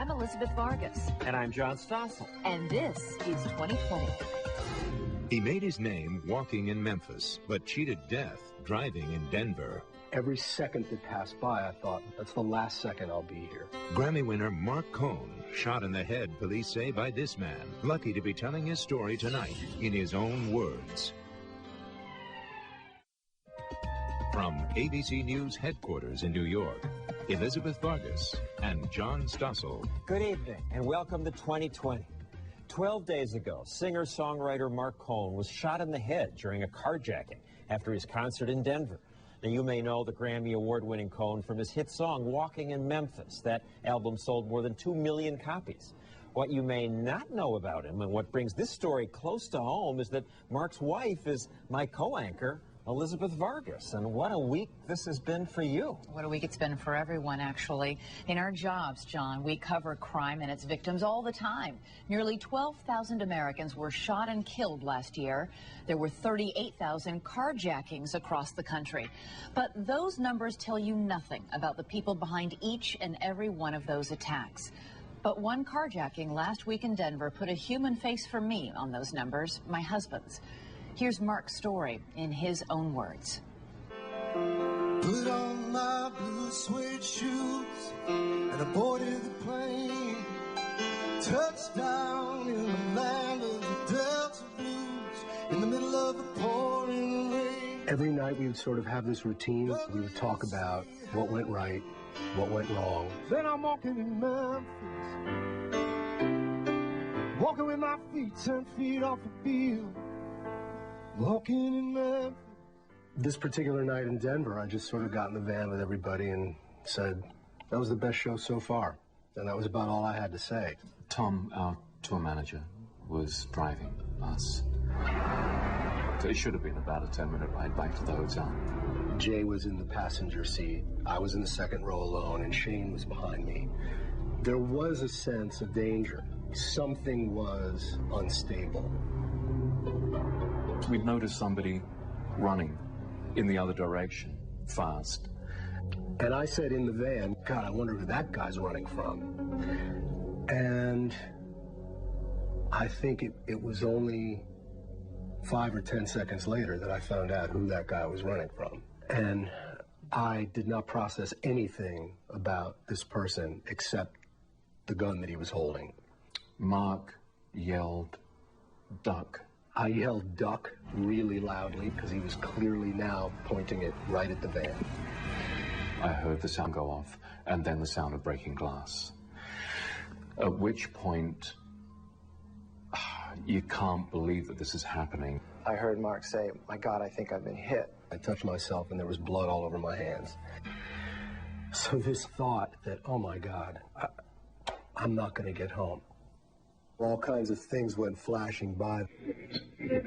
I'm Elizabeth Vargas. And I'm John Stossel. And this is 2020. He made his name walking in Memphis, but cheated death driving in Denver. Every second that passed by, I thought, that's the last second I'll be here. Grammy winner Marc Cohn, shot in the head, police say, by this man. Lucky to be telling his story tonight in his own words. From ABC News headquarters in New York, Elizabeth Vargas and John Stossel. Good evening and welcome to 2020. 12 days ago, singer-songwriter Marc Cohn was shot in the head during a carjacking after his concert in Denver. Now, you may know the Grammy Award-winning Cohn from his hit song, Walking in Memphis. That album sold more than 2 million copies. What you may not know about him, and what brings this story close to home, is that Marc's wife is my co-anchor, Elizabeth Vargas. And what a week this has been for you. What a week it's been for everyone, actually. In our jobs, John, we cover crime and its victims all the time. Nearly 12,000 Americans were shot and killed last year. There were 38,000 carjackings across the country. But those numbers tell you nothing about the people behind each and every one of those attacks. But one carjacking last week in Denver put a human face for me on those numbers, my husband's. Here's Marc's story in his own words. Put on my blue suede shoes and I boarded the plane. Touchdown in the land of the Delta Blues in the middle of the pouring rain. Every night we would sort of have this routine. We would talk about what went right, what went wrong. Then I'm walking in Memphis, walking with my feet 10 feet off the field. Walking in Memphis. This particular night in Denver, I just sort of got in the van with everybody and said, that was the best show so far. And that was about all I had to say. Tom, our tour manager, was driving us. So it should have been about a 10-minute ride back to the hotel. Jay was in the passenger seat. I was in the second row alone, and Shane was behind me. There was a sense of danger. Something was unstable. We'd noticed somebody running in the other direction, fast. And I said in the van, God, I wonder who that guy's running from. And I think it was only 5 or 10 seconds later that I found out who that guy was running from. And I did not process anything about this person except the gun that he was holding. Marc yelled, "Duck." I yelled duck really loudly because he was clearly now pointing it right at the van. I heard the sound go off and then the sound of breaking glass. At which point, you can't believe that this is happening. I heard Marc say, my God, I think I've been hit. I touched myself and there was blood all over my hands. So this thought that, oh my God, I'm not going to get home. All kinds of things went flashing by. If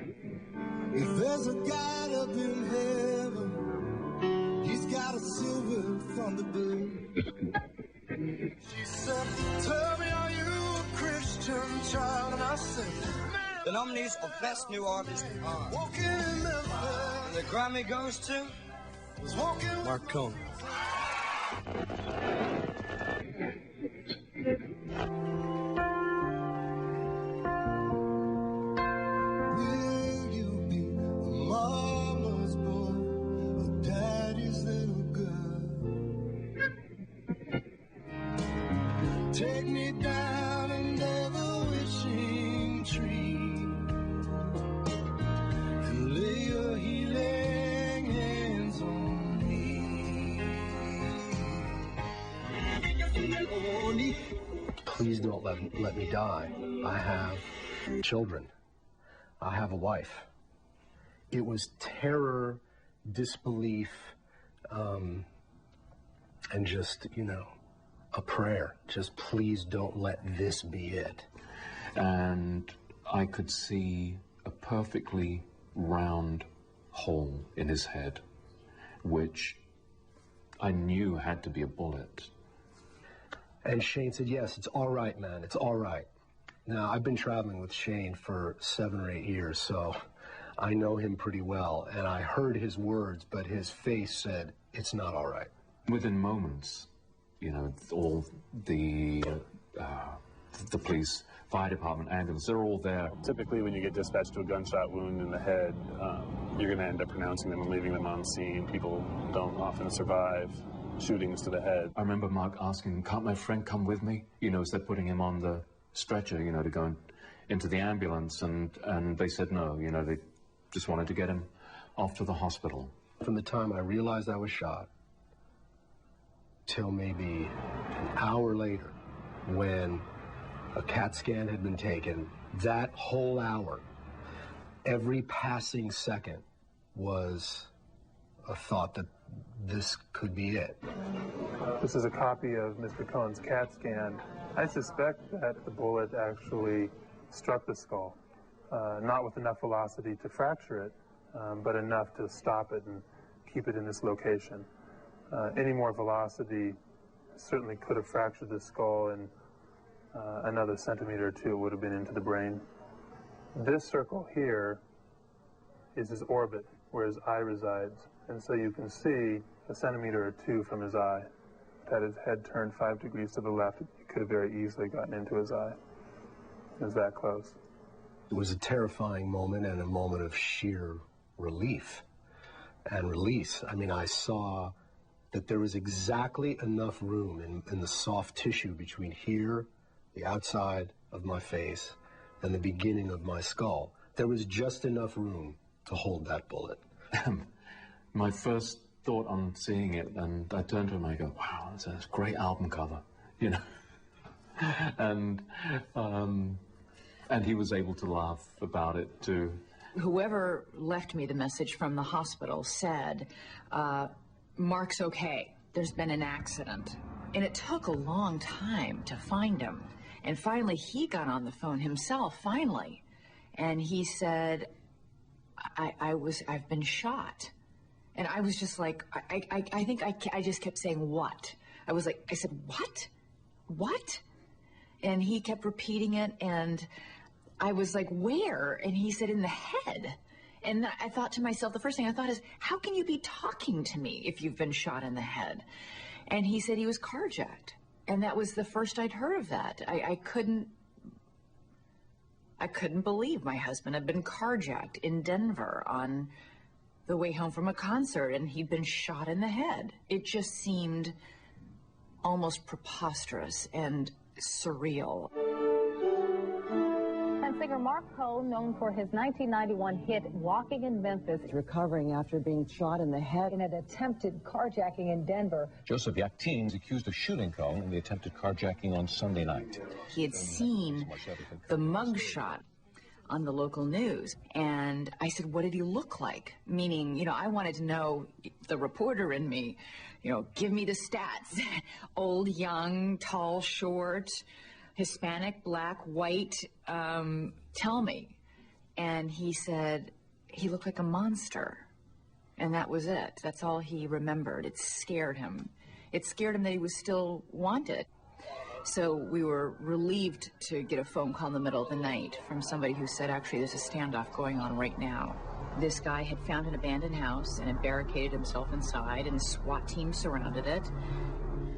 there's a God up in heaven, he's got a silver thunderbird. She said, tell me, are you a Christian child? And I said, the nominees of Best New Artist are walking in Memphis. And the Grammy goes to Marc Cohn. Take me down under the wishing tree and lay your healing hands on me. Please don't let me die. I have children. I have a wife. It was terror, disbelief, and just, a prayer. Just please don't let this be it. And I could see a perfectly round hole in his head, which I knew had to be a bullet. And Shane said, yes, it's all right, man, it's all right. Now, I've been traveling with Shane for 7 or 8 years, so I know him pretty well, and I heard his words, but his face said, it's not all right. Within moments, you know, all the police, fire department, ambulance, they're all there. Typically, when you get dispatched to a gunshot wound in the head, you're going to end up pronouncing them and leaving them on scene. People don't often survive shootings to the head. I remember Mark asking, can't my friend come with me? You know, as they're putting him on the stretcher, you know, to go into the ambulance, and they said no, you know, they just wanted to get him off to the hospital. From the time I realized I was shot till maybe an hour later, when a CAT scan had been taken, that whole hour, every passing second was a thought that this could be it. This is a copy of Mr. Cohn's CAT scan. I suspect that the bullet actually struck the skull, not with enough velocity to fracture it, but enough to stop it and keep it in this location. Any more velocity certainly could have fractured the skull, and another centimeter or two would have been into the brain. This circle here is his orbit, where his eye resides, and so you can see a centimeter or two from his eye. Had his head turned 5 degrees to the left, it could have very easily gotten into his eye. It was that close. It was a terrifying moment and a moment of sheer relief and release. I mean, I saw that there was exactly enough room in the soft tissue between here, the outside of my face, and the beginning of my skull. There was just enough room to hold that bullet. My first thought on seeing it, and I turned to him and I go, wow, that's a great album cover, you know. And he was able to laugh about it too. Whoever left me the message from the hospital said, Mark's okay. There's been an accident. And it took a long time to find him. And finally, he got on the phone himself, finally. And he said, I've been shot. And I was just like, I think I just kept saying, what? I said, what? What? And he kept repeating it, and I was like, where? And he said, in the head. And I thought to myself, the first thing I thought is, how can you be talking to me if you've been shot in the head? And he said he was carjacked. And that was the first I'd heard of that. I couldn't believe my husband had been carjacked in Denver on the way home from a concert, and he'd been shot in the head. It just seemed almost preposterous and surreal. And singer Marc Cohn, known for his 1991 hit Walking in Memphis, Recovering after being shot in the head in an attempted carjacking in Denver. Joseph Yakteen is accused of shooting Cohn in the attempted carjacking on Sunday night. He had seen the mugshot on the local news, and I said, what did he look like? Meaning, you know, I wanted to know, the reporter in me, you know, give me the stats. Old, young, tall, short, Hispanic, black, white, tell me. And he said, he looked like a monster. And that was it. That's all he remembered. It scared him. It scared him that he was still wanted. So we were relieved to get a phone call in the middle of the night from somebody who said, actually, there's a standoff going on right now. This guy had found an abandoned house and had barricaded himself inside, and the SWAT team surrounded it.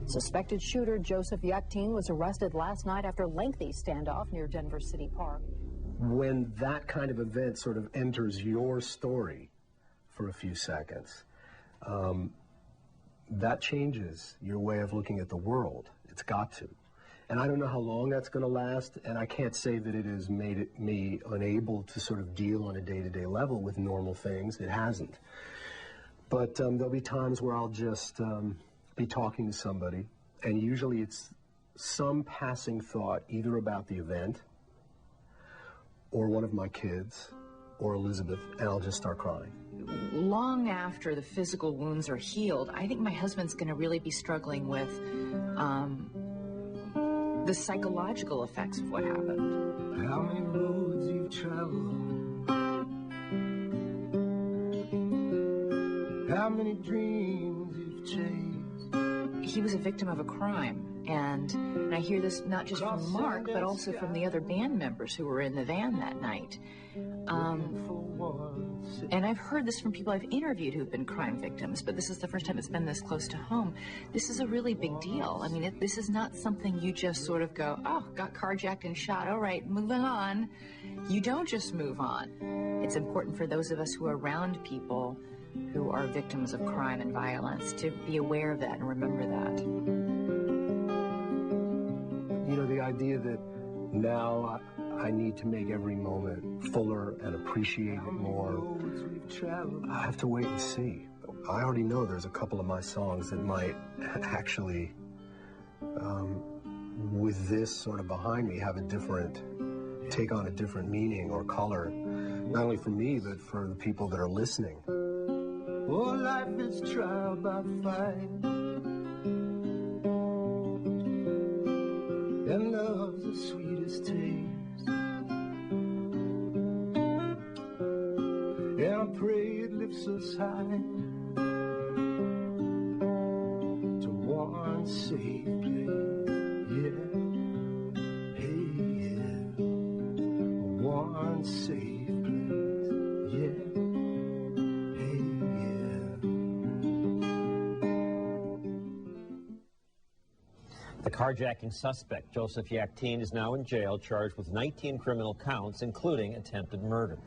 Suspected shooter Joseph Yakteen was arrested last night after a lengthy standoff near Denver City Park. When that kind of event sort of enters your story for a few seconds, that changes your way of looking at the world. It's got to. And I don't know how long that's going to last, and I can't say that it has made me unable to sort of deal on a day-to-day level with normal things. It hasn't. But there'll be times where I'll just be talking to somebody, and usually it's some passing thought either about the event or one of my kids or Elizabeth, and I'll just start crying. Long after the physical wounds are healed, I think my husband's going to really be struggling with the psychological effects of what happened. How many roads you've traveled, how many dreams you've chased, he was a victim of a crime. And I hear this not just from Mark, but also from the other band members who were in the van that night. And I've heard this from people I've interviewed who've been crime victims, but this is the first time it's been this close to home. This is a really big deal. I mean, this is not something you just sort of go, oh, got carjacked and shot, all right, moving on. You don't just move on. It's important for those of us who are around people who are victims of crime and violence to be aware of that and remember that. You know, the idea that now I need to make every moment fuller and appreciate it more, I have to wait and see. I already know there's a couple of my songs that might actually, with this sort of behind me, have a different, take on a different meaning or color, not only for me, but for the people that are listening. Oh, life is trial by fire, and love's the sweetest taste. And I pray it lifts us high to one safe place. Yeah, hey, yeah, one safe place. Yeah. The carjacking suspect, Joseph Yaktine, is now in jail, charged with 19 criminal counts, including attempted murder.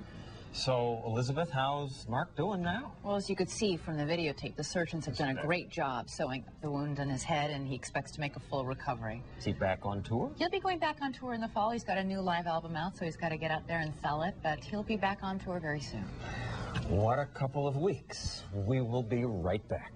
So, Elizabeth, how's Mark doing now? Well, as you could see from the videotape, the surgeons have done a great job sewing the wound on his head, and he expects to make a full recovery. Is he back on tour? He'll be going back on tour in the fall. He's got a new live album out, so he's got to get out there and sell it, but he'll be back on tour very soon. What a couple of weeks. We will be right back.